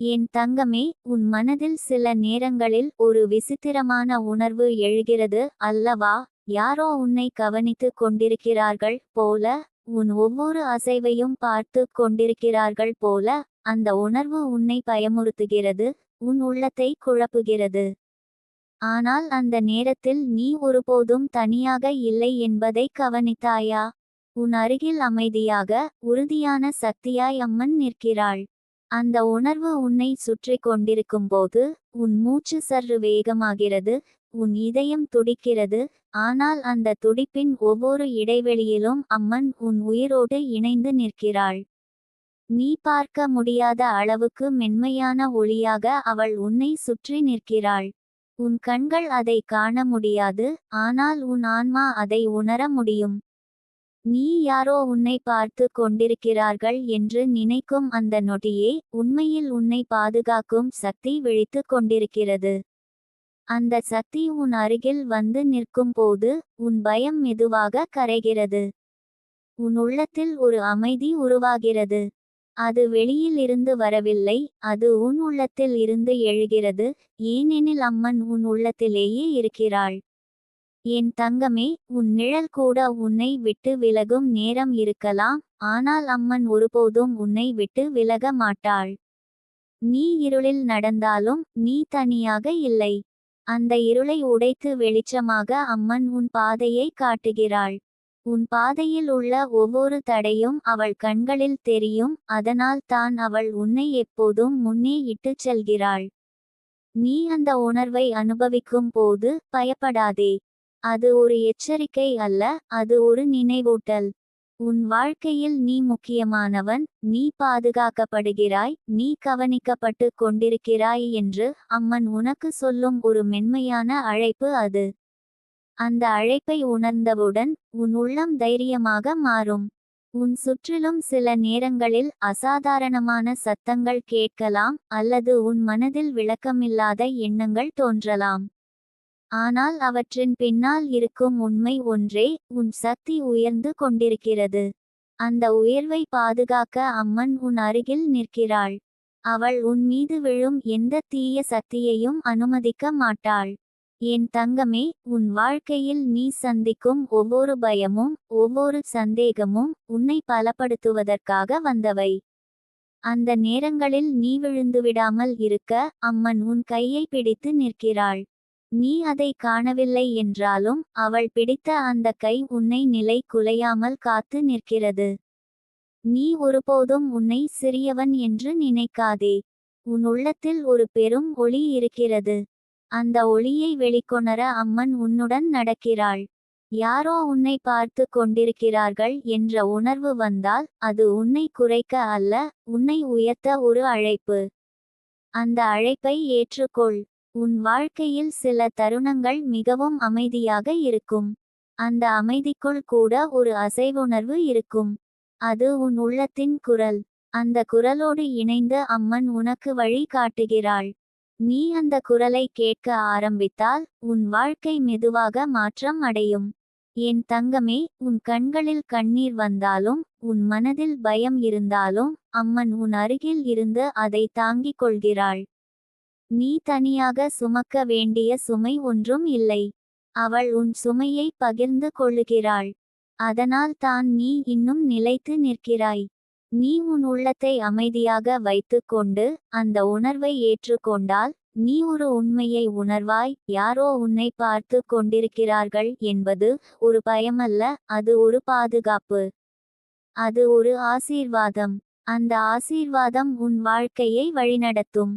என் தங்கமே, உன் மனதில் சில நேரங்களில் ஒரு விசித்திரமான உணர்வு எழுகிறது அல்லவா? யாரோ உன்னை கவனித்துக் கொண்டிருக்கிறார்கள் போல, உன் ஒவ்வொரு அசைவையும் பார்த்து கொண்டிருக்கிறார்கள் போல. அந்த உணர்வு உன்னை பயமுறுத்துகிறது, உன் உள்ளத்தை குழப்புகிறது. ஆனால் அந்த நேரத்தில் நீ ஒருபோதும் தனியாக இல்லை என்பதை கவனித்தாயா? உன் அருகில் அமைதியாக, உறுதியான சக்தியாய் அம்மன் நிற்கிறாள். அந்த உணர்வு உன்னை சுற்றி கொண்டிருக்கும்போது உன் மூச்சு சற்று வேகமாகிறது, உன் இதயம் துடிக்கிறது. ஆனால் அந்த துடிப்பின் ஒவ்வொரு இடைவெளியிலும் அம்மன் உன் உயிரோடு இணைந்து நிற்கிறாள். நீ பார்க்க முடியாத அளவுக்கு மென்மையான ஒளியாக அவள் உன்னை சுற்றி நிற்கிறாள். உன் கண்கள் அதை காண முடியாது, ஆனால் உன் ஆன்மா அதை உணர முடியும். நீ யாரோ உன்னை பார்த்து கொண்டிருக்கிறார்கள் என்று நினைக்கும் அந்த நொடியே உண்மையில் உன்னை பாதுகாக்கும் சக்தி விழித்து கொண்டிருக்கிறது. அந்த சக்தி உன் அருகில் வந்து நிற்கும் போது உன் பயம் மெதுவாக கரைகிறது. உன் உள்ளத்தில் ஒரு அமைதி உருவாகிறது. அது வெளியில் இருந்து வரவில்லை, அது உன் உள்ளத்தில் இருந்து எழுகிறது. ஏனெனில் அம்மன் உன் உள்ளத்திலேயே இருக்கிறாள். என் தங்கமே, உன் நிழல் கூட உன்னை விட்டு விலகும் நேரம் இருக்கலாம், ஆனால் அம்மன் ஒருபோதும் உன்னை விட்டு விலக மாட்டாள். நீ இருளில் நடந்தாலும் நீ தனியாக இல்லை. அந்த இருளை உடைத்து வெளிச்சமாக அம்மன் உன் பாதையை காட்டுகிறாள். உன் பாதையில் உள்ள ஒவ்வொரு தடையும் அவள் கண்களில் தெரியும், அதனால் தான் அவள் உன்னை எப்போதும் முன்னே இட்டுச் செல்கிறாள். நீ அந்த உணர்வை அனுபவிக்கும் போது பயப்படாதே. அது ஒரு எச்சரிக்கை அல்ல, அது ஒரு நினைவூட்டல். உன் வாழ்க்கையில் நீ முக்கியமானவன், நீ பாதுகாக்கப்படுகிறாய், நீ கவனிக்கப்பட்டு கொண்டிருக்கிறாய் என்று அம்மன் உனக்கு சொல்லும் ஒரு மென்மையான அழைப்பு அது. அந்த அழைப்பை உணர்ந்தவுடன் உன் உள்ளம் தைரியமாக மாறும். உன் சுற்றிலும் சில நேரங்களில் அசாதாரணமான சத்தங்கள் கேட்கலாம், அல்லது உன் மனதில் விளக்கமில்லாத எண்ணங்கள் தோன்றலாம். ஆனால் அவற்றின் பின்னால் இருக்கும் உண்மை ஒன்றே, உன் சக்தி உயர்ந்து கொண்டிருக்கிறது. அந்த உயர்வை பாதுகாக்க அம்மன் உன் அருகில் நிற்கிறாள். அவள் உன் மீது விழும் எந்த தீய சக்தியையும் அனுமதிக்க மாட்டாள். என் தங்கமே, உன் வாழ்க்கையில் நீ சந்திக்கும் ஒவ்வொரு பயமும் ஒவ்வொரு சந்தேகமும் உன்னை பலப்படுத்துவதற்காக வந்தவை. அந்த நேரங்களில் நீ விழுந்துவிடாமல் இருக்க அம்மன் உன் கையை பிடித்து நிற்கிறாள். நீ அதை காணவில்லை என்றாலும் அவள் பிடித்த அந்த கை உன்னை நிலை குலையாமல் காத்து நிற்கிறது. நீ ஒருபோதும் உன்னை சிறியவன் என்று நினைக்காதே. உன் உள்ளத்தில் ஒரு பெரும் ஒளி இருக்கிறது. அந்த ஒளியை வெளிக்கொணர அம்மன் உன்னுடன் நடக்கிறாள். யாரோ உன்னை பார்த்து கொண்டிருக்கிறார்கள் என்ற உணர்வு வந்தால் அது உன்னை குறைக்க அல்ல, உன்னை உயர்த்த ஒரு அழைப்பு. அந்த அழைப்பை ஏற்றுக்கொள். உன் வாழ்க்கையில் சில தருணங்கள் மிகவும் அமைதியாக இருக்கும். அந்த அமைதிக்குள் கூட ஒரு அசைவுணர்வு இருக்கும். அது உன் உள்ளத்தின் குரல். அந்த குரலோடு இணைந்து அம்மன் உனக்கு வழி காட்டுகிறாள். நீ அந்த குரலை கேட்க ஆரம்பித்தால் உன் வாழ்க்கை மெதுவாக மாற்றம் அடையும். என் தங்கமே, உன் கண்களில் கண்ணீர் வந்தாலும் உன் மனதில் பயம் இருந்தாலும் அம்மன் உன் அருகில் இருந்து அதை தாங்கிக் கொள்கிறாள். நீ தனியாக சுமக்க வேண்டிய சுமை ஒன்றும் இல்லை. அவள் உன் சுமையை பகிர்ந்து கொள்ளுகிறாள். அதனால் தான் நீ இன்னும் நிலைத்து நிற்கிறாய். நீ உன் உள்ளத்தை அமைதியாக வைத்து கொண்டு அந்த உணர்வை ஏற்றுக்கொண்டால் நீ ஒரு உண்மையை உணர்வாய். யாரோ உன்னை பார்த்து கொண்டிருக்கிறார்கள் என்பது ஒரு பயமல்ல, அது ஒரு பாதுகாப்பு. அது ஒரு ஆசீர்வாதம். அந்த ஆசீர்வாதம் உன் வாழ்க்கையை வழிநடத்தும்.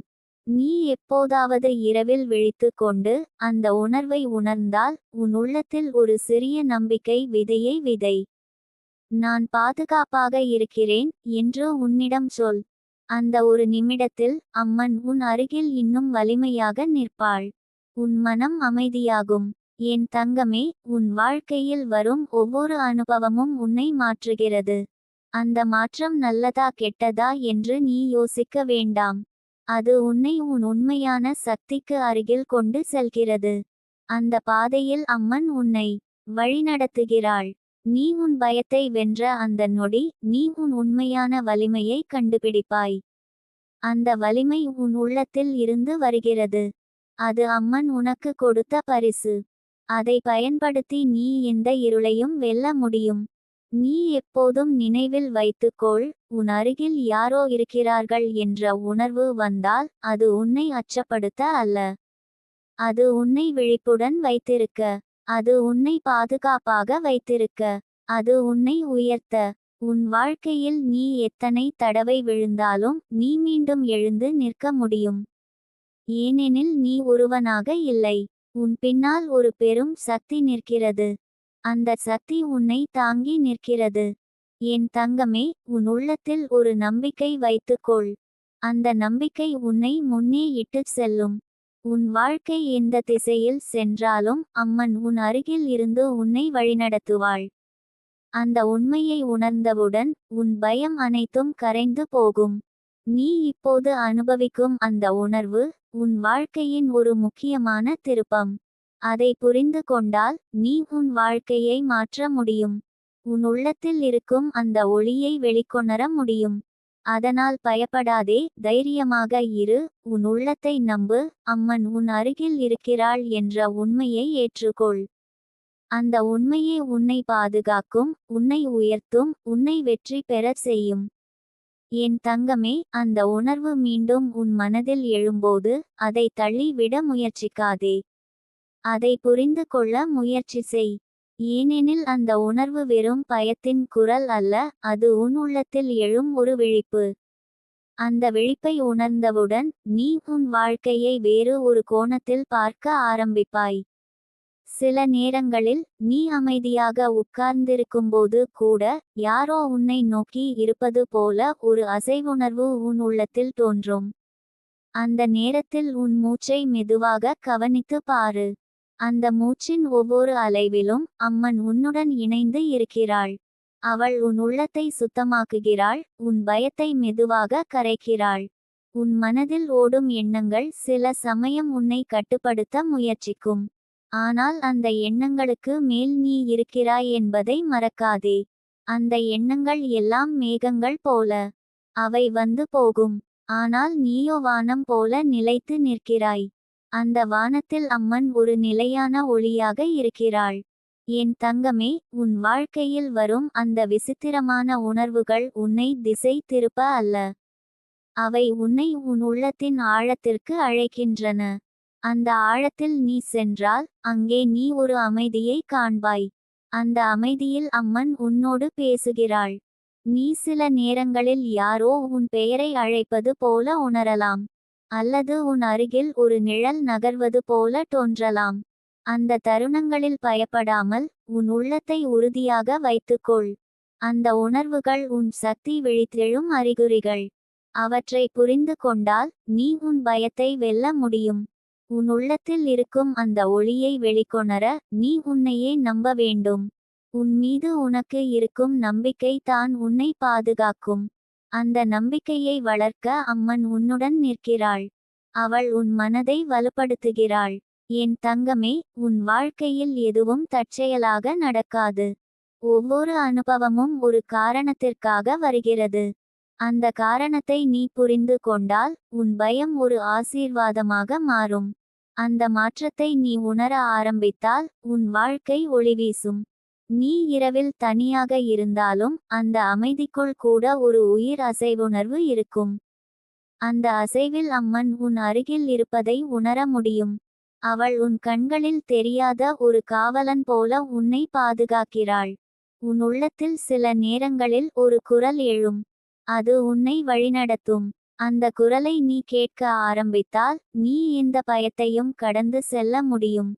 நீ எப்போதாவது இரவில் விழித்து கொண்டு அந்த உணர்வை உணர்ந்தால் உன் உள்ளத்தில் ஒரு சிறிய நம்பிக்கை விதையை விதை. நான் பாதுகாப்பாக இருக்கிறேன் என்று உன்னிடம் சொல். அந்த ஒரு நிமிடத்தில் அம்மன் உன் அருகில் இன்னும் வலிமையாக நிற்பாள். உன் மனம் அமைதியாகும். என் தங்கமே, உன் வாழ்க்கையில் வரும் ஒவ்வொரு அனுபவமும் உன்னை மாற்றுகிறது. அந்த மாற்றம் நல்லதா கெட்டதா என்று நீ யோசிக்க வேண்டாம். அது உன்னை உன் உண்மையான சக்திக்கு அருகில் கொண்டு செல்கிறது. அந்த பாதையில் அம்மன் உன்னை வழிநடத்துகிறாள். நீ உன் பயத்தை வென்ற அந்த நொடி நீ உன் உண்மையான வலிமையை கண்டுபிடிப்பாய். அந்த வலிமை உன் உள்ளத்தில் இருந்து வருகிறது. அது அம்மன் உனக்கு கொடுத்த பரிசு. அதை பயன்படுத்தி நீ எந்த இருளையும் வெல்ல முடியும். நீ எப்போதும் நினைவில் வைத்துக்கொள், உன் அருகில் யாரோ இருக்கிறார்கள் என்ற உணர்வு வந்தால் அது உன்னை அச்சப்படுத்த அல்ல. அது உன்னை விழிப்புடன் வைத்திருக்க. அது உன்னை பாதுகாப்பாக வைத்திருக்க. அது உன்னை உயர்த்த. உன் வாழ்க்கையில் நீ எத்தனை தடவை விழுந்தாலும் நீ மீண்டும் எழுந்து நிற்க முடியும். ஏனெனில் நீ ஒருவனாக இல்லை. உன் பின்னால் ஒரு பெரும் சக்தி நிற்கிறது. அந்த சக்தி உன்னை தாங்கி நிற்கிறது. என் தங்கமே, உன் உள்ளத்தில் ஒரு நம்பிக்கை வைத்துக்கொள். அந்த நம்பிக்கை உன்னை முன்னே இட்டுச் செல்லும். உன் வாழ்க்கை எந்த திசையில் சென்றாலும் அம்மன் உன் அருகில் இருந்து உன்னை வழிநடத்துவாள். அந்த உண்மையை உணர்ந்தவுடன் உன் பயம் அனைத்தும் கரைந்து போகும். நீ இப்போது அனுபவிக்கும் அந்த உணர்வு உன் வாழ்க்கையின் ஒரு முக்கியமான திருப்பம். அதை புரிந்து கொண்டால் நீ உன் வாழ்க்கையை மாற்ற முடியும். உன் உள்ளத்தில் இருக்கும் அந்த ஒளியை வெளிக்கொணர முடியும். அதனால் பயப்படாதே, தைரியமாக இரு. உன் உள்ளத்தை நம்பு. அம்மன் உன் அருகில் இருக்கிறாள் என்ற உண்மையை ஏற்றுக்கொள். அந்த உண்மையே உன்னை பாதுகாக்கும், உன்னை உயர்த்தும், உன்னை வெற்றி பெறச் செய்யும். என் தங்கமே, அந்த உணர்வு மீண்டும் உன் மனதில் எழும்போது அதை தள்ளி விட முயற்சிக்காதே. அதை புரிந்து கொள்ள முயற்சி செய். ஏனெனில் அந்த உணர்வு வெறும் பயத்தின் குரல் அல்ல, அது உன் உள்ளத்தில் எழும் ஒரு விழிப்பு. அந்த விழிப்பை உணர்ந்தவுடன் நீ உன் வாழ்க்கையை வேறு ஒரு கோணத்தில் பார்க்க ஆரம்பிப்பாய். சில நேரங்களில் நீ அமைதியாக உட்கார்ந்திருக்கும்போது கூட யாரோ உன்னை நோக்கி இருப்பது போல ஒரு அசைவுணர்வு உன் உள்ளத்தில் தோன்றும். அந்த நேரத்தில் உன் மூச்சை மெதுவாக கவனித்து பாரு. அந்த மூச்சின் ஒவ்வொரு அலைவிலும் அம்மன் உன்னுடன் இணைந்து இருக்கிறாள். அவள் உன் உள்ளத்தை சுத்தமாக்குகிறாள், உன் பயத்தை மெதுவாக கரைக்கிறாள். உன் மனதில் ஓடும் எண்ணங்கள் சில சமயம் உன்னை கட்டுப்படுத்த முயற்சிக்கும். ஆனால் அந்த எண்ணங்களுக்கு மேல் நீ இருக்கிறாய் என்பதை மறக்காதே. அந்த எண்ணங்கள் எல்லாம் மேகங்கள் போல. அவை வந்து போகும். ஆனால் நீயோ வானம் போல நிலைத்து நிற்கிறாய். அந்த வானத்தில் அம்மன் ஒரு நிலையான ஒளியாக இருக்கிறாள். என் தங்கமே, உன் வாழ்க்கையில் வரும் அந்த விசித்திரமான உணர்வுகள் உன்னை திசை திருப்ப அல்ல. அவை உன்னை உன் உள்ளத்தின் ஆழத்திற்கு அழைக்கின்றன. அந்த ஆழத்தில் நீ சென்றால் அங்கே நீ ஒரு அமைதியை காண்பாய். அந்த அமைதியில் அம்மன் உன்னோடு பேசுகிறாள். நீ சில நேரங்களில் யாரோ உன் பெயரை அழைப்பது போல உணரலாம். அல்லது உன் அருகில் ஒரு நிழல் நகர்வது போல தோன்றலாம். அந்த தருணங்களில் பயப்படாமல் உன் உள்ளத்தை உறுதியாக வைத்துக்கொள். அந்த உணர்வுகள் உன் சக்தி விழித்தெழும் அறிகுறிகள். அவற்றை புரிந்து கொண்டால் நீ உன் பயத்தை வெல்ல முடியும். உன் உள்ளத்தில் இருக்கும் அந்த ஒளியை வெளிக்கொணர நீ உன்னையே நம்ப வேண்டும். உன் மீது உனக்கு இருக்கும் நம்பிக்கை தான் உன்னை பாதுகாக்கும். அந்த நம்பிக்கையை வளர்க்க அம்மன் உன்னுடன் நிற்கிறாள். அவள் உன் மனதை வலுப்படுத்துகிறாள். என் தங்கமே, உன் வாழ்க்கையில் எதுவும் தற்செயலாக நடக்காது. ஒவ்வொரு அனுபவமும் ஒரு காரணத்திற்காக வருகிறது. அந்த காரணத்தை நீ புரிந்து கொண்டால் உன் பயம் ஒரு ஆசீர்வாதமாக மாறும். அந்த மாற்றத்தை நீ உணர ஆரம்பித்தால் உன் வாழ்க்கை ஒளிவீசும். நீ இரவில் தனியாக இருந்தாலும் அந்த அமைதிக்குள் கூட ஒரு உயிர் அசைவுணர்வு இருக்கும். அந்த அசைவில் அம்மன் உன் அருகில் இருப்பதை உணர முடியும். அவள் உன் கண்களில் தெரியாத ஒரு காவலன் போல உன்னை பாதுகாக்கிறாள். உன் உள்ளத்தில் சில நேரங்களில் ஒரு குரல் எழும். அது உன்னை வழிநடத்தும். அந்த குரலை நீ கேட்க ஆரம்பித்தால் நீ எந்த பயத்தையும் கடந்து செல்ல முடியும்.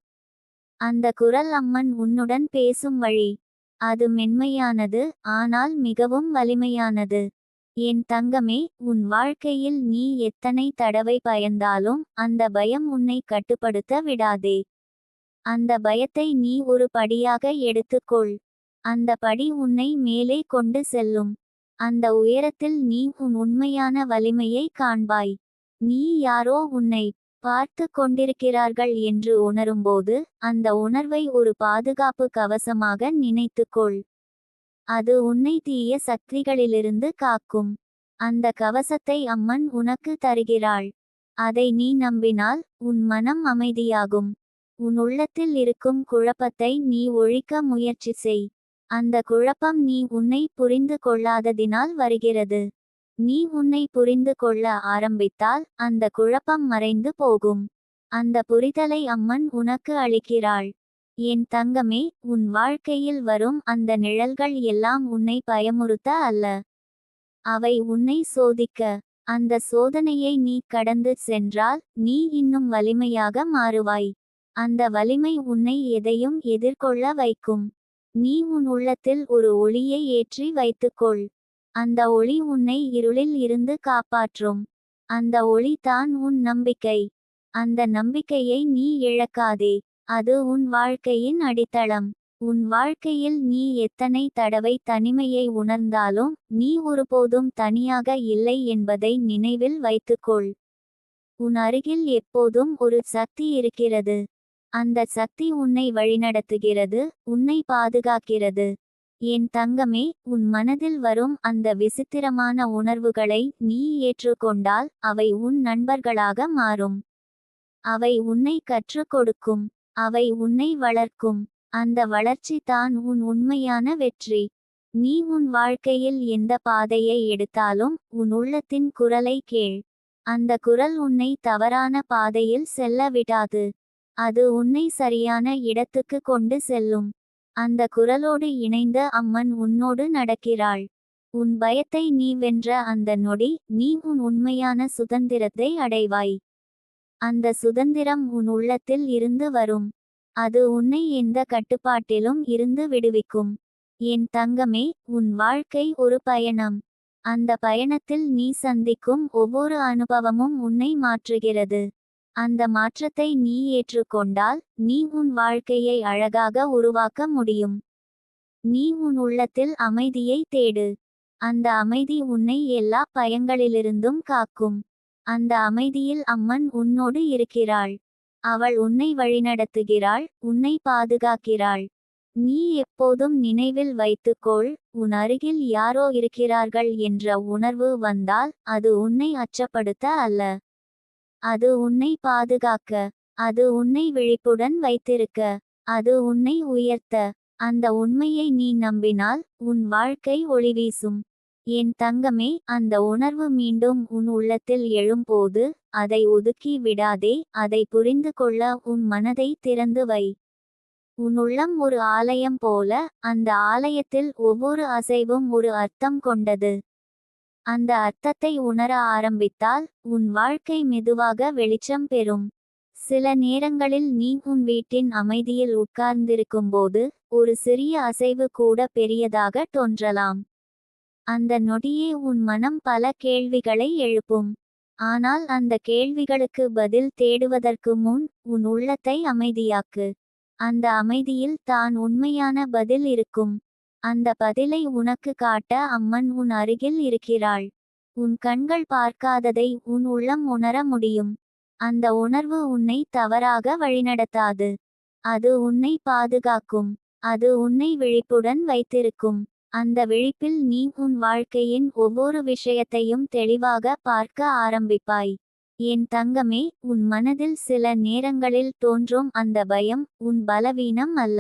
அந்த குரல் அம்மன் உன்னுடன் பேசும் வழி. அது மென்மையானது, ஆனால் மிகவும் வலிமையானது. என் தங்கமே, உன் வாழ்க்கையில் நீ எத்தனை தடவை பயந்தாலும் அந்த பயம் உன்னை கட்டுப்படுத்த விடாதே. அந்த பயத்தை நீ ஒரு படியாக எடுத்துக்கொள். அந்த படி உன்னை மேலே கொண்டு செல்லும். அந்த உயரத்தில் நீ உன் உண்மையான வலிமையை காண்பாய். நீ யாரோ உன்னை பார்த்து கொண்டிருக்கிறார்கள் என்று உணரும்போது அந்த உணர்வை ஒரு பாதுகாப்பு கவசமாக நினைத்துக்கொள். அது உன்னை தீய சக்திகளிலிருந்து காக்கும். அந்த கவசத்தை அம்மன் உனக்கு தருகிறாள். அதை நீ நம்பினால் உன் மனம் அமைதியாகும். உன் உள்ளத்தில் இருக்கும் குழப்பத்தை நீ ஒழிக்க முயற்சி செய். அந்த குழப்பம் நீ உன்னை புரிந்து கொள்ளாததினால் வருகிறது. நீ உன்னை புரிந்து கொள்ள ஆரம்பித்தால் அந்த குழப்பம் மறைந்து போகும். அந்த புரிதலை அம்மன் உனக்கு அளிக்கிறாள். என் தங்கமே, உன் வாழ்க்கையில் வரும் அந்த நிழல்கள் எல்லாம் உன்னை பயமுறுத்த அல்ல. அவை உன்னை சோதிக்க. அந்த சோதனையை நீ கடந்து சென்றால் நீ இன்னும் வலிமையாக மாறுவாய். அந்த வலிமை உன்னை எதையும் எதிர்கொள்ள வைக்கும். நீ உன் உள்ளத்தில் ஒரு ஒளியை ஏற்றி வைத்துக்கொள். அந்த ஒளி உன்னை இருளில் இருந்து காப்பாற்றும். அந்த ஒளி தான் உன் நம்பிக்கை. அந்த நம்பிக்கையை நீ இழக்காதே. அது உன் வாழ்க்கையின் அடித்தளம். உன் வாழ்க்கையில் நீ எத்தனை தடவை தனிமையை உணர்ந்தாலும் நீ ஒருபோதும் தனியாக இல்லை என்பதை நினைவில் வைத்துக்கொள். உன் அருகில் எப்போதும் ஒரு சக்தி இருக்கிறது. அந்த சக்தி உன்னை வழிநடத்துகிறது, உன்னை பாதுகாக்கிறது. என் தங்கமே, உன் மனதில் வரும் அந்த விசித்திரமான உணர்வுகளை நீ ஏற்றுக்கொண்டால் அவை உன் நண்பர்களாக மாறும். அவை உன்னை கற்றுக் கொடுக்கும். அவை உன்னை வளர்க்கும். அந்த வளர்ச்சி தான் உன் உண்மையான வெற்றி. நீ உன் வாழ்க்கையில் எந்த பாதையை எடுத்தாலும் உன் உள்ளத்தின் குரலை கேள். அந்த குரல் உன்னை தவறான பாதையில் செல்ல விடாது. அது உன்னை சரியான இடத்துக்கு கொண்டு செல்லும். அந்த குரலோடு இணைந்த அம்மன் உன்னோடு நடக்கிறாள். உன் பயத்தை நீ வென்ற அந்த நொடி நீ உன் உண்மையான சுதந்திரத்தை அடைவாய். அந்த சுதந்திரம் உன் உள்ளத்தில் இருந்து வரும். அது உன்னை எந்த கட்டுப்பாட்டிலும் இருந்து விடுவிக்கும். என் தங்கமே, உன் வாழ்க்கை ஒரு பயணம். அந்த பயணத்தில் நீ சந்திக்கும் ஒவ்வொரு அனுபவமும் உன்னை மாற்றுகிறது. அந்த மாற்றத்தை நீ ஏற்றுக்கொண்டால் நீ உன் வாழ்க்கையை அழகாக உருவாக்க முடியும். நீ உன் உள்ளத்தில் அமைதியை தேடு. அந்த அமைதி உன்னை எல்லா பயங்களிலிருந்தும் காக்கும். அந்த அமைதியில் அம்மன் உன்னோடு இருக்கிறாள். அவள் உன்னை வழிநடத்துகிறாள், உன்னை பாதுகாக்கிறாள். நீ எப்போதும் நினைவில் வைத்துக்கொள், உன் அருகில் யாரோ இருக்கிறார்கள் என்ற உணர்வு வந்தால் அது உன்னை அச்சப்படுத்த அல்ல. அது உன்னை பாதுகாக்க. அது உன்னை விழிப்புடன் வைத்திருக்க. அது உன்னை உயர்த்த. அந்த உண்மையை நீ நம்பினால் உன் வாழ்க்கை ஒளிவீசும். என் தங்கமே, அந்த உணர்வு மீண்டும் உன் உள்ளத்தில் எழும்போது அதை ஒதுக்கி விடாதே. அதை புரிந்து கொள்ள உன் மனதை திறந்து வை. உன் உள்ளம் ஒரு ஆலயம் போல. அந்த ஆலயத்தில் ஒவ்வொரு அசைவும் ஒரு அர்த்தம் கொண்டது. அந்த அர்த்தத்தை உணர ஆரம்பித்தால் உன் வாழ்க்கை மெதுவாக வெளிச்சம் பெறும். சில நேரங்களில் நீ உன் வீட்டின் அமைதியில் உட்கார்ந்திருக்கும்போது ஒரு சிறிய அசைவு கூட பெரியதாக தோன்றலாம். அந்த நொடியே உன் மனம் பல கேள்விகளை எழுப்பும். ஆனால் அந்த கேள்விகளுக்கு பதில் தேடுவதற்கு முன் உன் உள்ளத்தை அமைதியாக்கு. அந்த அமைதியில் தான் உண்மையான பதில் இருக்கும். அந்த பதிலை உனக்கு காட்ட அம்மன் உன் அருகில் இருக்கிறாள். உன் கண்கள் பார்க்காததை உன் உள்ளம் உணர முடியும். அந்த உணர்வு உன்னை தவறாக வழிநடத்தாது. அது உன்னை பாதுகாக்கும். அது உன்னை விழிப்புடன் வைத்திருக்கும். அந்த விழிப்பில் நீ உன் வாழ்க்கையின் ஒவ்வொரு விஷயத்தையும் தெளிவாக பார்க்க ஆரம்பிப்பாய். என் தங்கமே, உன் மனதில் சில நேரங்களில் தோன்றும் அந்த பயம் உன் பலவீனம் அல்ல.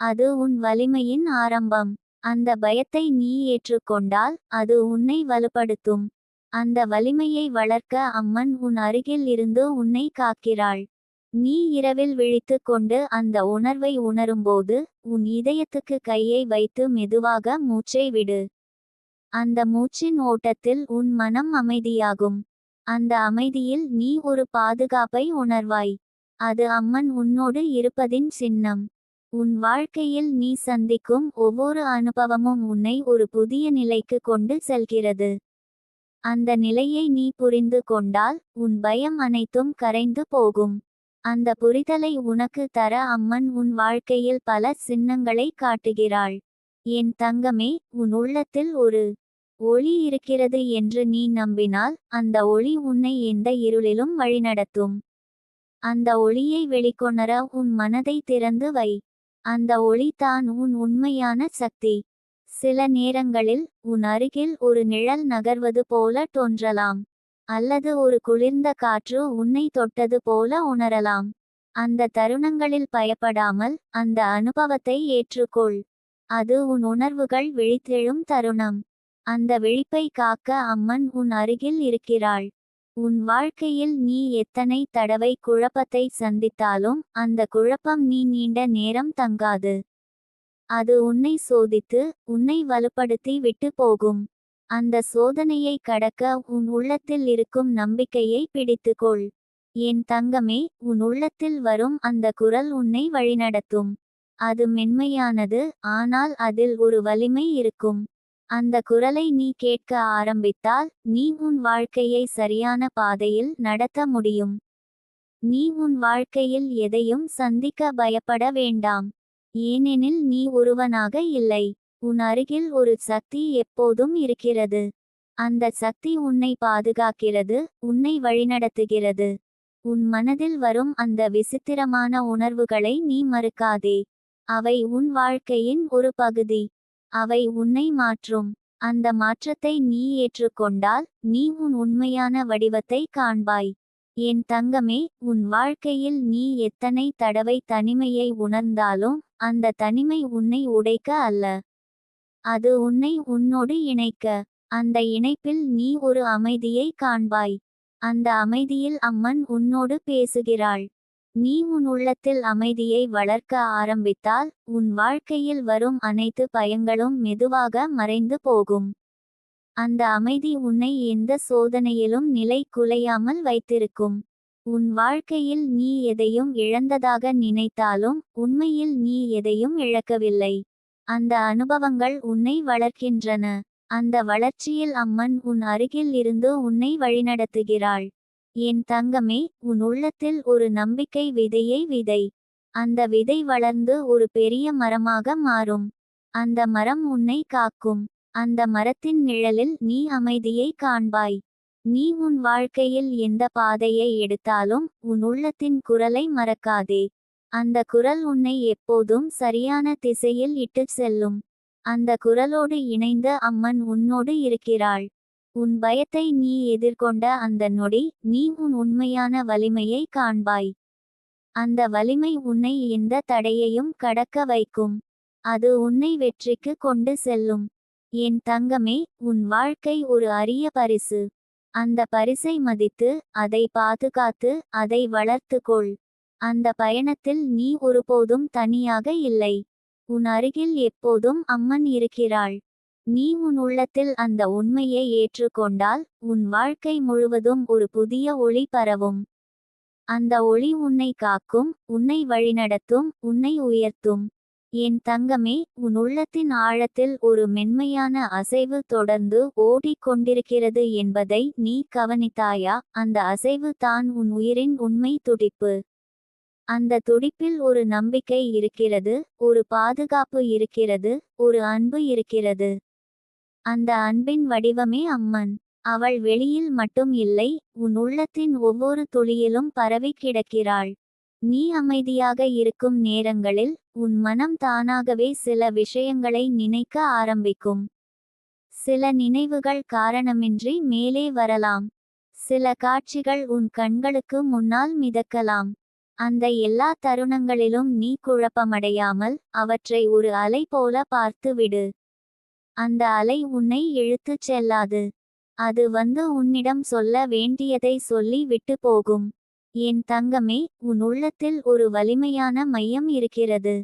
அது உன் வலிமையின் ஆரம்பம். அந்த பயத்தை நீ ஏற்றுக்கொண்டால் அது உன்னை வலுப்படுத்தும். அந்த வலிமையை வளர்க்க அம்மன் உன் அருகில் இருந்து உன்னை காக்கிறாள். நீ இரவில் விழித்து கொண்டு அந்த உணர்வை உணரும்போது உன் இதயத்துக்கு கையை வைத்து மெதுவாக மூச்சை விடு. அந்த மூச்சின் ஓட்டத்தில் உன் மனம் அமைதியாகும். அந்த அமைதியில் நீ ஒரு பாதுகாப்பை உணர்வாய். அது அம்மன் உன்னோடு இருப்பதின் சின்னம். உன் வாழ்க்கையில் நீ சந்திக்கும் ஒவ்வொரு அனுபவமும் உன்னை ஒரு புதிய நிலைக்கு கொண்டு செல்கிறது. அந்த நிலையை நீ புரிந்து கொண்டால் உன் பயம் அனைத்தும் கரைந்து போகும். அந்த புரிதலை உனக்கு தர அம்மன் உன் வாழ்க்கையில் பல சின்னங்களை காட்டுகிறாள். என் தங்கமே, உன் உள்ளத்தில் ஒரு ஒளி இருக்கிறது என்று நீ நம்பினால் அந்த ஒளி உன்னை எந்த இருளிலும் வழிநடத்தும். அந்த ஒளியை வெளிக்கொணர உன் மனதை திறந்து வை. அந்த ஒளி தான் உன் உண்மையான சக்தி. சில நேரங்களில் உன் அருகில் ஒரு நிழல் நகர்வது போல தோன்றலாம். அல்லது ஒரு குளிர்ந்த காற்று உன்னை தொட்டது போல உணரலாம். அந்த தருணங்களில் பயப்படாமல் அந்த அனுபவத்தை ஏற்றுக்கொள். அது உன் உணர்வுகள் விழித்தெழும் தருணம். அந்த விழிப்பை காக்க அம்மன் உன் அருகில் இருக்கிறாள். உன் வாழ்க்கையில் நீ எத்தனை தடவை குழப்பத்தை சந்தித்தாலும் அந்த குழப்பம் நீண்ட நேரம் தங்காது. அது உன்னை சோதித்து உன்னை வலுப்படுத்தி விட்டு போகும். அந்த சோதனையை கடக்க உன் உள்ளத்தில் இருக்கும் நம்பிக்கையை பிடித்துக்கொள். என் தங்கமே, உன் உள்ளத்தில் வரும் அந்த குரல் உன்னை வழிநடத்தும். அது மென்மையானது, ஆனால் அதில் ஒரு வலிமை இருக்கும். அந்த குரலை நீ கேட்க ஆரம்பித்தால் நீ உன் வாழ்க்கையை சரியான பாதையில் நடத்த முடியும். நீ உன் வாழ்க்கையில் எதையும் சந்திக்க பயப்பட வேண்டாம். ஏனெனில் நீ ஒருவனாக இல்லை. உன் அருகில் ஒரு சக்தி எப்போதும் இருக்கிறது. அந்த சக்தி உன்னை பாதுகாக்கிறது, உன்னை வழிநடத்துகிறது. உன் மனதில் வரும் அந்த விசித்திரமான உணர்வுகளை நீ மறுக்காதே. அவை உன் வாழ்க்கையின் ஒரு பகுதி. அவை உன்னை மாற்றும். அந்த மாற்றத்தை நீ ஏற்றுக்கொண்டால் நீ உன் உண்மையான வடிவத்தை காண்பாய். என் தங்கமே, உன் வாழ்க்கையில் நீ எத்தனை தடவை தனிமையை உணர்ந்தாலும் அந்த தனிமை உன்னை உடைக்க அல்ல. அது உன்னை உன்னோடு இணைக்க. அந்த இணைப்பில் நீ ஒரு அமைதியை காண்பாய். அந்த அமைதியில் அம்மன் உன்னோடு பேசுகிறாள். நீ உன் உள்ளத்தில் அமைதியை வளர்க்க ஆரம்பித்தால் உன் வாழ்க்கையில் வரும் அனைத்து பயங்களும் மெதுவாக மறைந்து போகும். அந்த அமைதி உன்னை எந்த சோதனையிலும் நிலை குலையாமல் வைத்திருக்கும். உன் வாழ்க்கையில் நீ எதையும் இழந்ததாக நினைத்தாலும் உண்மையில் நீ எதையும் இழக்கவில்லை. அந்த அனுபவங்கள் உன்னை வளர்க்கின்றன. அந்த வளர்ச்சியில் அம்மன் உன் அருகில் இருந்து உன்னை வழிநடத்துகிறாள். என் தங்கமே, உன் உள்ளத்தில் ஒரு நம்பிக்கை விதையை விதை. அந்த விதை வளர்ந்து ஒரு பெரிய மரமாக மாறும். அந்த மரம் உன்னை காக்கும். அந்த மரத்தின் நிழலில் நீ அமைதியை காண்பாய். நீ உன் வாழ்க்கையில் எந்த பாதையை எடுத்தாலும் உன் உள்ளத்தின் குரலை மறக்காதே. அந்த குரல் உன்னை எப்போதும் சரியான திசையில் இட்டுச் செல்லும். அந்த குரலோடு இணைந்த அம்மன் உன்னோடு இருக்கிறாள். உன் பயத்தை நீ எதிர்கொண்ட அந்த நொடி நீ உன் உண்மையான வலிமையை காண்பாய். அந்த வலிமை உன்னை எந்த தடையையும் கடக்க வைக்கும். அது உன்னை வெற்றிக்கு கொண்டு செல்லும். என் தங்கமே, உன் வாழ்க்கை ஒரு அரிய பரிசு. அந்த பரிசை மதித்து அதை பாதுகாத்து அதை வளர்த்துக்கொள். அந்த பயணத்தில் நீ ஒருபோதும் தனியாக இல்லை. உன் அருகில் எப்போதும் அம்மன் இருக்கிறாள். நீ உன் உள்ளத்தில் அந்த உண்மையை ஏற்றுக்கொண்டால் உன் வாழ்க்கை முழுவதும் ஒரு புதிய ஒளி பரவும். அந்த ஒளி உன்னை காக்கும், உன்னை வழிநடத்தும், உன்னை உயர்த்தும். என் தங்கமே, உன் உள்ளத்தின் ஆழத்தில் ஒரு மென்மையான அசைவு தொடர்ந்து ஓடிக்கொண்டிருக்கிறது என்பதை நீ கவனித்தாயா? அந்த அசைவு தான் உன் உயிரின் உண்மை துடிப்பு. அந்த துடிப்பில் ஒரு நம்பிக்கை இருக்கிறது, ஒரு பாதுகாப்பு இருக்கிறது, ஒரு அன்பு இருக்கிறது. அந்த அன்பின் வடிவமே அம்மன். அவள் வெளியில் மட்டும் இல்லை, உன் உள்ளத்தின் ஒவ்வொரு துளியிலும் பரவி கிடக்கிறாள். நீ அமைதியாக இருக்கும் நேரங்களில் உன் மனம் தானாகவே சில விஷயங்களை நினைக்க ஆரம்பிக்கும். சில நினைவுகள் காரணமின்றி மேலே வரலாம். சில காட்சிகள் உன் கண்களுக்கு முன்னால் மிதக்கலாம். அந்த எல்லா தருணங்களிலும் நீ குழப்பமடையாமல் அவற்றை ஒரு அலை போல பார்த்துவிடு. அந்த அலை உன்னை இழுத்துச் செல்லாது. அது வந்து உன்னிடம் சொல்ல வேண்டியதை சொல்லி விட்டு போகும். என் தங்கமே, உன் உள்ளத்தில் ஒரு வலிமையான மையம் இருக்கிறது.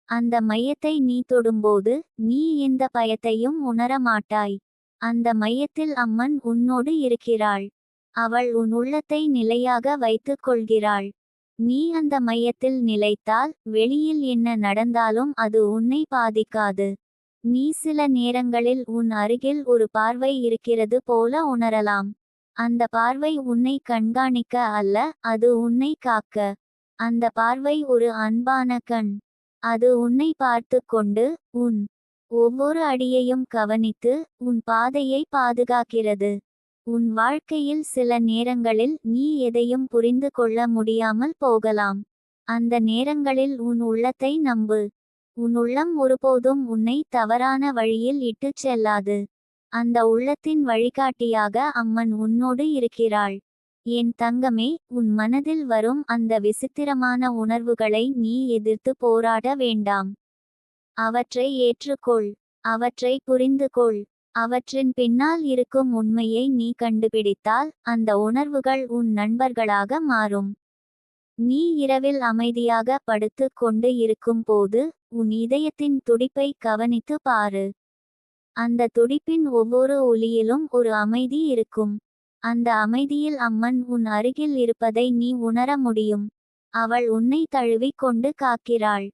அந்த மையத்தை நீ தொடும்போது நீ எந்த பயத்தையும் உணர மாட்டாய். அந்த மையத்தில் அம்மன் உன்னோடு இருக்கிறாள். அவள் உன் உள்ளத்தை நிலையாக வைத்துக் கொள்கிறாள். நீ அந்த மையத்தில் நிலைத்தால் வெளியில் என்ன நடந்தாலும் அது உன்னை பாதிக்காது. நீ சில நேரங்களில் உன் அருகில் ஒரு பார்வை இருக்கிறது போல உணரலாம். அந்த பார்வை உன்னை கண்காணிக்க அல்ல, அது உன்னை காக்க. அந்த பார்வை ஒரு அன்பான கண். அது உன்னை பார்த்து கொண்டு உன் ஒவ்வொரு அடியையும் கவனித்து உன் பாதையை பாதுகாக்கிறது. உன் வாழ்க்கையில் சில நேரங்களில் நீ எதையும் புரிந்து கொள்ள முடியாமல் போகலாம். அந்த நேரங்களில் உன் உள்ளத்தை நம்பு. உன் உள்ளம் ஒருபோதும் உன்னை தவறான வழியில் இட்டுச் செல்லாது. அந்த உள்ளத்தின் வழிகாட்டியாக அம்மன் உன்னோடு இருக்கிறாள். என் தங்கமே, உன் மனதில் வரும் அந்த விசித்திரமான உணர்வுகளை நீ எதிர்த்து போராட வேண்டாம். அவற்றை ஏற்றுக்கொள். அவற்றை புரிந்து கொள். அவற்றின் பின்னால் இருக்கும் உண்மையை நீ கண்டுபிடித்தால் அந்த உணர்வுகள் உன் நண்பர்களாக மாறும். நீ இரவில் அமைதியாக படுத்து கொண்டு இருக்கும் போது உன் இதயத்தின் துடிப்பை கவனித்து பாரு. அந்த துடிப்பின் ஒவ்வொரு ஒலியிலும் ஒரு அமைதி இருக்கும். அந்த அமைதியில் அம்மன் உன் அருகில் இருப்பதை நீ உணர முடியும். அவள் உன்னை தழுவிக் கொண்டு காக்கிறாள்.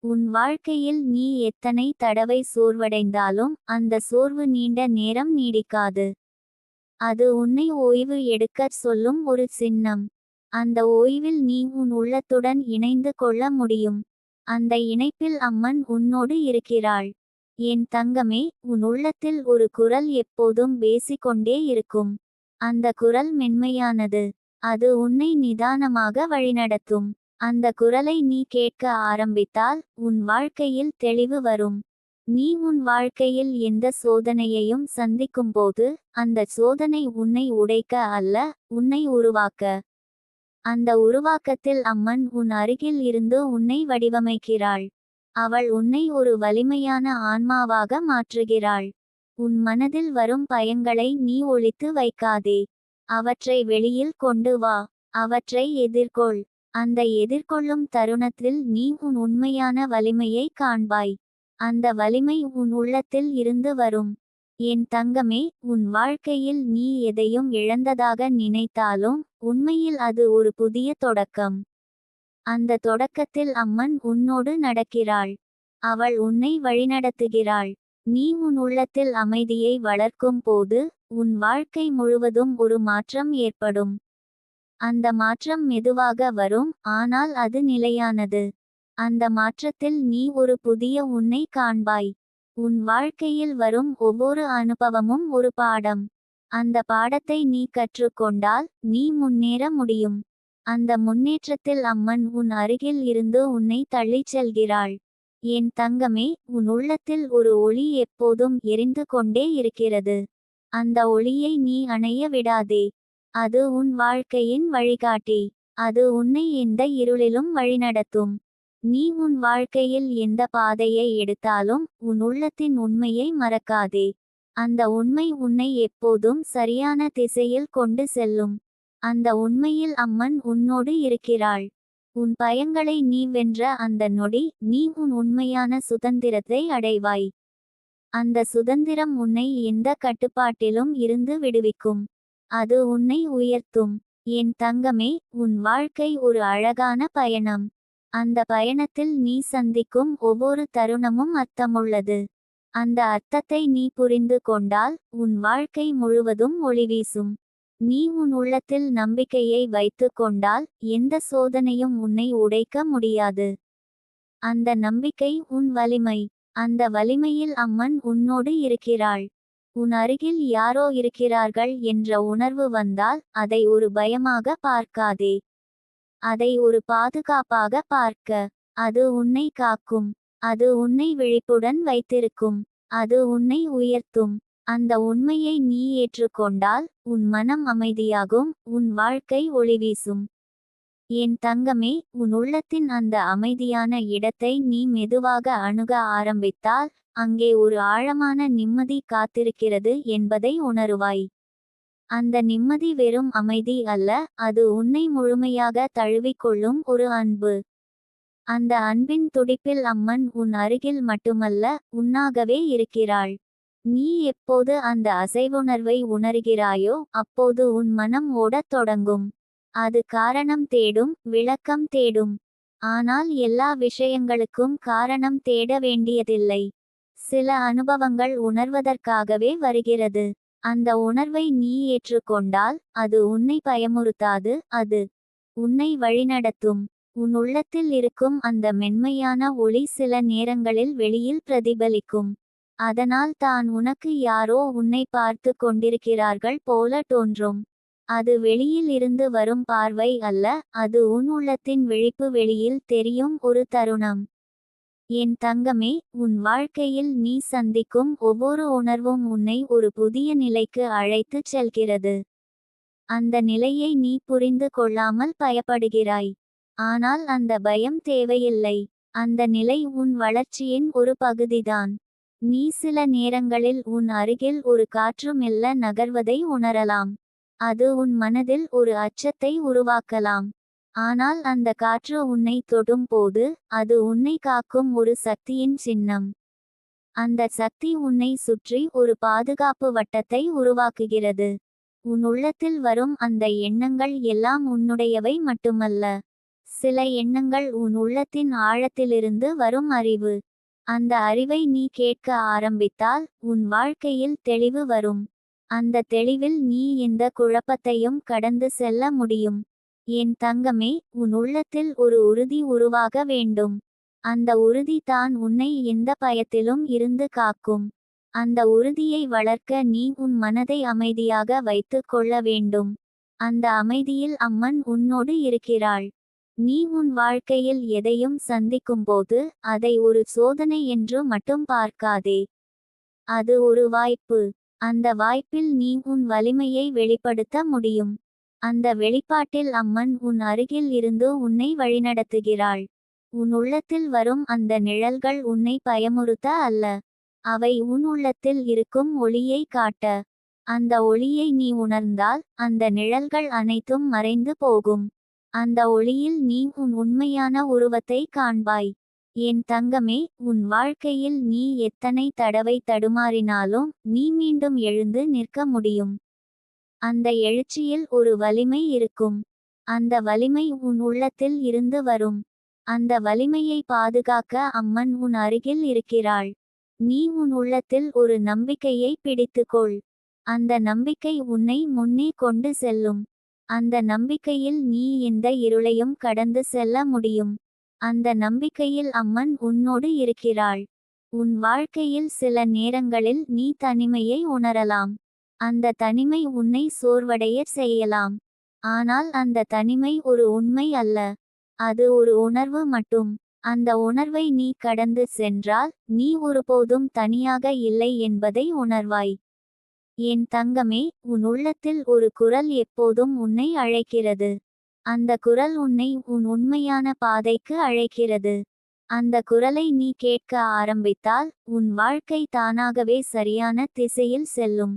உன் வாழ்க்கையில் நீ எத்தனை தடவை சோர்வடைந்தாலும் அந்த சோர்வு நீண்ட நேரம் நீடிக்காது. அது உன்னை ஓய்வு எடுக்கச் சொல்லும் ஒரு சின்னம். அந்த ஓய்வில் நீ உன் உள்ளத்துடன் இணைந்து கொள்ள முடியும். அந்த இணைப்பில் அம்மன் உன்னோடு இருக்கிறாள். என் தங்கமே, உன் உள்ளத்தில் ஒரு குரல் எப்போதும் பேசிக்கொண்டே இருக்கும். அந்த குரல் மென்மையானது. அது உன்னை நிதானமாக வழிநடத்தும். அந்த குரலை நீ கேட்க ஆரம்பித்தால் உன் வாழ்க்கையில் தெளிவு வரும். நீ உன் வாழ்க்கையில் எந்த சோதனையையும் சந்திக்கும்போது அந்த சோதனை உன்னை உடைக்க அல்ல, உன்னை உருவாக்க. அந்த உருவாக்கத்தில் அம்மன் உன் அருகில் இருந்து உன்னை வடிவமைக்கிறாள். அவள் உன்னை ஒரு வலிமையான ஆன்மாவாக மாற்றுகிறாள். உன் மனதில் வரும் பயங்களை நீ ஒளித்து வைக்காதே. அவற்றை வெளியில் கொண்டு வா. அவற்றை எதிர்கொள். அந்த எதிர்கொள்ளும் தருணத்தில் நீ உன் உண்மையான வலிமையை காண்பாய். அந்த வலிமை உன் உள்ளத்தில் இருந்து வரும். என் தங்கமே, உன் வாழ்க்கையில் நீ எதையும் இழந்ததாக நினைத்தாலும் உண்மையில் அது ஒரு புதிய தொடக்கம். அந்த தொடக்கத்தில் அம்மன் உன்னோடு நடக்கிறாள். அவள் உன்னை வழிநடத்துகிறாள். நீ உன் உள்ளத்தில் அமைதியை வளர்க்கும் போது உன் வாழ்க்கை முழுவதும் ஒரு மாற்றம் ஏற்படும். அந்த மாற்றம் மெதுவாக வரும், ஆனால் அது நிலையானது. அந்த மாற்றத்தில் நீ ஒரு புதிய உன்னை காண்பாய். உன் வாழ்க்கையில் வரும் ஒவ்வொரு அனுபவமும் ஒரு பாடம். அந்த பாடத்தை நீ கற்றுக்கொண்டால் நீ முன்னேற முடியும். அந்த முன்னேற்றத்தில் அம்மன் உன் அருகில் இருந்து உன்னை தள்ளிச் செல்கிறாள். என் தங்கமே, உன் உள்ளத்தில் ஒரு ஒளி எப்போதும் எரிந்து கொண்டே இருக்கிறது. அந்த ஒளியை நீ அணைய விடாதே. அது உன் வாழ்க்கையின் வழிகாட்டி. அது உன்னை எந்த இருளிலும் வழிநடத்தும். நீ உன் வாழ்க்கையில் எந்த பாதையை எடுத்தாலும் உன் உள்ளத்தின் உண்மையை மறக்காதே. அந்த உண்மை உன்னை எப்போதும் சரியான திசையில் கொண்டு செல்லும். அந்த உண்மையில் அம்மன் உன்னோடு இருக்கிறாள். உன் பயங்களை நீ வென்ற அந்த நொடி நீ உன் உண்மையான சுதந்திரத்தை அடைவாய். அந்த சுதந்திரம் உன்னை எந்த கட்டுப்பாட்டிலும் இருந்து விடுவிக்கும். அது உன்னை உயர்த்தும். என் தங்கமே, உன் வாழ்க்கை ஒரு அழகான பயணம். அந்த பயணத்தில் நீ சந்திக்கும் ஒவ்வொரு தருணமும் அர்த்தமுள்ளது. அந்த அர்த்தத்தை நீ புரிந்து கொண்டால் உன் வாழ்க்கை முழுவதும் ஒளி வீசும். நீ உன் உள்ளத்தில் நம்பிக்கையை வைத்து கொண்டால் எந்த சோதனையும் உன்னை உடைக்க முடியாது. அந்த நம்பிக்கை உன் வலிமை. அந்த வலிமையில் அம்மன் உன்னோடு இருக்கிறாள். உன் அருகில் யாரோ இருக்கிறார்கள் என்ற உணர்வு வந்தால் அதை ஒரு பயமாக பார்க்காதே. அதை ஒரு பாதுகாப்பாக பார்க்க. அது உன்னை காக்கும். அது உன்னை விழிப்புடன் வைத்திருக்கும். அது உன்னை உயர்த்தும். அந்த உண்மையை நீ ஏற்றுக்கொண்டால் உன் மனம் அமைதியாகும், உன் வாழ்க்கை ஒளி வீசும். என் தங்கமே, உன் உள்ளத்தின் அந்த அமைதியான இடத்தை நீ மெதுவாக அணுக ஆரம்பித்தால் அங்கே ஒரு ஆழமான நிம்மதி காத்திருக்கிறது என்பதை உணருவாய். அந்த நிம்மதி வெறும் அமைதி அல்ல, அது உன்னை முழுமையாக தழுவிக்கொள்ளும் ஒரு அன்பு. அந்த அன்பின் துடிப்பில் அம்மன் உன் அருகில் மட்டுமல்ல, உன்னாகவே இருக்கிறாள். நீ எப்போது அந்த அசைவுணர்வை உணர்கிறாயோ அப்போது உன் மனம் ஓடத் தொடங்கும். அது காரணம் தேடும், விளக்கம் தேடும். ஆனால் எல்லா விஷயங்களுக்கும் காரணம் தேட வேண்டியதில்லை. சில அனுபவங்கள் உணர்வதற்காகவே வருகிறது. அந்த உணர்வை நீ ஏற்றுக்கொண்டால் அது உன்னை பயமுறுத்தாது, அது உன்னை வழிநடத்தும். உன் உள்ளத்தில் இருக்கும் அந்த மென்மையான ஒளி சில நேரங்களில் வெளியில் பிரதிபலிக்கும். அதனால் தான் உனக்கு யாரோ உன்னை பார்த்து கொண்டிருக்கிறார்கள் போல தோன்றும். அது வெளியில் இருந்து வரும் பார்வை அல்ல, அது உன் உள்ளத்தின் விழிப்பு வெளியில் தெரியும் ஒரு தருணம். என் தங்கமே, உன் வாழ்க்கையில் நீ சந்திக்கும் ஒவ்வொரு உணர்வும் உன்னை ஒரு புதிய நிலைக்கு அழைத்துச் செல்கிறது. அந்த நிலையை நீ புரிந்து கொள்ளாமல் பயப்படுகிறாய். ஆனால் அந்த பயம் தேவையில்லை. அந்த நிலை உன் வளர்ச்சியின் ஒரு பகுதிதான். நீ சில நேரங்களில் உன் அருகில் ஒரு காற்று மெல்ல நகர்வதை உணரலாம். அது உன் மனதில் ஒரு அச்சத்தை உருவாக்கலாம். ஆனால் அந்த காற்று உன்னை தொடும் போது அது உன்னை காக்கும் ஒரு சக்தியின் சின்னம். அந்த சக்தி உன்னை சுற்றி ஒரு பாதுகாப்பு வட்டத்தை உருவாக்குகிறது. உன் உள்ளத்தில் வரும் அந்த எண்ணங்கள் எல்லாம் உன்னுடையவை மட்டுமல்ல. சில எண்ணங்கள் உன் உள்ளத்தின் ஆழத்திலிருந்து வரும் அறிவு. அந்த அறிவை நீ கேட்க ஆரம்பித்தால் உன் வாழ்க்கையில் தெளிவு வரும். அந்த தெளிவில் நீ எந்த குழப்பத்தையும் கடந்து செல்ல முடியும். என் தங்கமே, உன் உள்ளத்தில் ஒரு உறுதி உருவாக வேண்டும். அந்த உறுதி தான் உன்னை எந்த பயத்திலும் இருந்து காக்கும். அந்த உறுதியை வளர்க்க நீ உன் மனதை அமைதியாக வைத்துக் கொள்ள வேண்டும். அந்த அமைதியில் அம்மன் உன்னோடு இருக்கிறாள். நீ உன் வாழ்க்கையில் எதையும் சந்திக்கும்போது அதை ஒரு சோதனை என்று மட்டும் பார்க்காதே. அது ஒரு வாய்ப்பு. அந்த வாய்ப்பில் நீ உன் வலிமையை வெளிப்படுத்த முடியும். அந்த வெளிப்பாட்டில் அம்மன் உன் அருகில் இருந்து உன்னை வழிநடத்துகிறாள். உன் உள்ளத்தில் வரும் அந்த நிழல்கள் உன்னை பயமுறுத்த அல்ல. அவை உன் உள்ளத்தில் இருக்கும் ஒளியை காட்ட. அந்த ஒளியை நீ உணர்ந்தால் அந்த நிழல்கள் அனைத்தும் மறைந்து போகும். அந்த ஒளியில் நீ உன் உண்மையான உருவத்தை காண்பாய். என் தங்கமே, உன் வாழ்க்கையில் நீ எத்தனை தடவை தடுமாறினாலும் நீ மீண்டும் எழுந்து நிற்க முடியும். அந்த எழுச்சியில் ஒரு வலிமை இருக்கும். அந்த வலிமை உன் உள்ளத்தில் இருந்து வரும். அந்த வலிமையை பாதுகாக்க அம்மன் உன் அருகில் இருக்கிறாள். நீ உன் உள்ளத்தில் ஒரு நம்பிக்கையை பிடித்துக்கொள். அந்த நம்பிக்கை உன்னை முன்னே கொண்டு செல்லும். அந்த நம்பிக்கையில் நீ எந்த இருளையும் கடந்து செல்ல முடியும். அந்த நம்பிக்கையில் அம்மன் உன்னோடு இருக்கிறாள். உன் வாழ்க்கையில் சில நேரங்களில் நீ தனிமையை உணரலாம். அந்த தனிமை உன்னை சோர்வடைய செய்யலாம். ஆனால் அந்த தனிமை ஒரு உண்மை அல்ல. அது ஒரு உணர்வு மட்டும். அந்த உணர்வை நீ கடந்து சென்றால் நீ ஒருபோதும் தனியாக இல்லை என்பதை உணர்வாய். என் தங்கமே, உன் உள்ளத்தில் ஒரு குரல் எப்போதும் உன்னை அழைக்கிறது. அந்த குரல் உன்னை உன் உண்மையான பாதைக்கு அழைக்கிறது. அந்த குரலை நீ கேட்க ஆரம்பித்தால் உன் வாழ்க்கை தானாகவே சரியான திசையில் செல்லும்.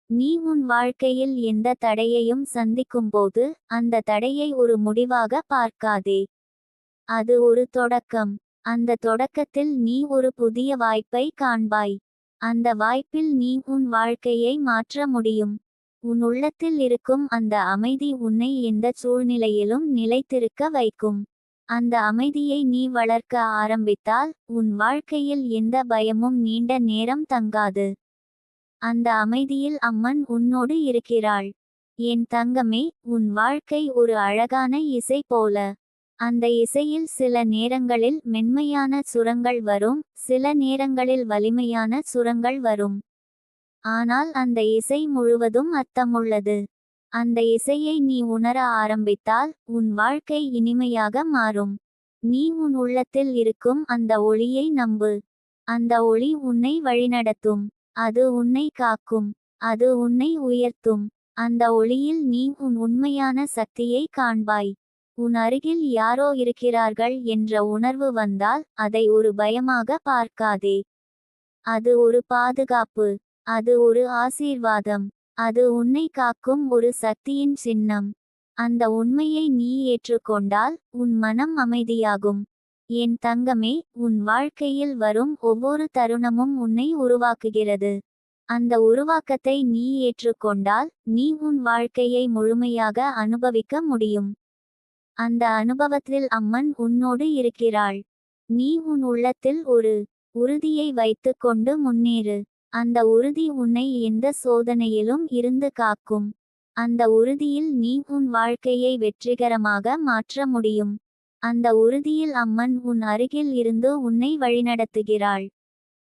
நீ உன் வாழ்க்கையில் எந்த தடையையும் சந்திக்கும்போது அந்த தடையை ஒரு முடிவாக பார்க்காதே. அது ஒரு தொடக்கம். அந்த தொடக்கத்தில் நீ ஒரு புதிய வாய்ப்பை காண்பாய். அந்த வாய்ப்பில் நீ உன் வாழ்க்கையை மாற்ற முடியும். உன் உள்ளத்தில் இருக்கும் அந்த அமைதி உன்னை எந்த சூழ்நிலையிலும் நிலைத்திருக்க வைக்கும். அந்த அமைதியை நீ வளர்க்க ஆரம்பித்தால் உன் வாழ்க்கையில் எந்த பயமும் நீண்ட நேரம் தங்காது. அந்த அமைதியில் அம்மன் உன்னோடு இருக்கிறாள். என் தங்கமே, உன் வாழ்க்கை ஒரு அழகான இசை போல. அந்த இசையில் சில நேரங்களில் மென்மையான சுரங்கள் வரும், சில நேரங்களில் வலிமையான சுரங்கள் வரும். ஆனால் அந்த இசை முழுவதும் அர்த்தமுள்ளது. அந்த இசையை நீ உணர ஆரம்பித்தால் உன் வாழ்க்கை இனிமையாக மாறும். நீ உன் உள்ளத்தில் இருக்கும் அந்த ஒளியை நம்பு. அந்த ஒளி உன்னை வழிநடத்தும். அது உன்னை காக்கும். அது உன்னை உயர்த்தும். அந்த ஒளியில் நீ உன் உண்மையான சக்தியை காண்பாய். உன் அருகில் யாரோ இருக்கிறார்கள் என்ற உணர்வு வந்தால் அதை ஒரு பயமாக பார்க்காதே. அது ஒரு பாதுகாப்பு. அது ஒரு ஆசீர்வாதம். அது உன்னை காக்கும் ஒரு சக்தியின் சின்னம். அந்த உண்மையை நீ ஏற்றுக்கொண்டால் உன் மனம் அமைதியாகும். என் தங்கமே, உன் வாழ்க்கையில் வரும் ஒவ்வொரு தருணமும் உன்னை உருவாக்குகிறது. அந்த உருவாக்கத்தை நீ ஏற்றுக்கொண்டால் நீ உன் வாழ்க்கையை முழுமையாக அனுபவிக்க முடியும். அந்த அனுபவத்தில் அம்மன் உன்னோடு இருக்கிறாள். நீ உன் உள்ளத்தில் ஒரு உறுதியை வைத்துக்கொண்டு முன்னேறு. அந்த உறுதி உன்னை எந்த சோதனையிலும் இருந்து காக்கும். அந்த உறுதியில் நீ உன் வாழ்க்கையை வெற்றிகரமாக மாற்ற முடியும். அந்த உறுதியில் அம்மன் உன் அருகில் இருந்து உன்னை வழிநடத்துகிறாள்.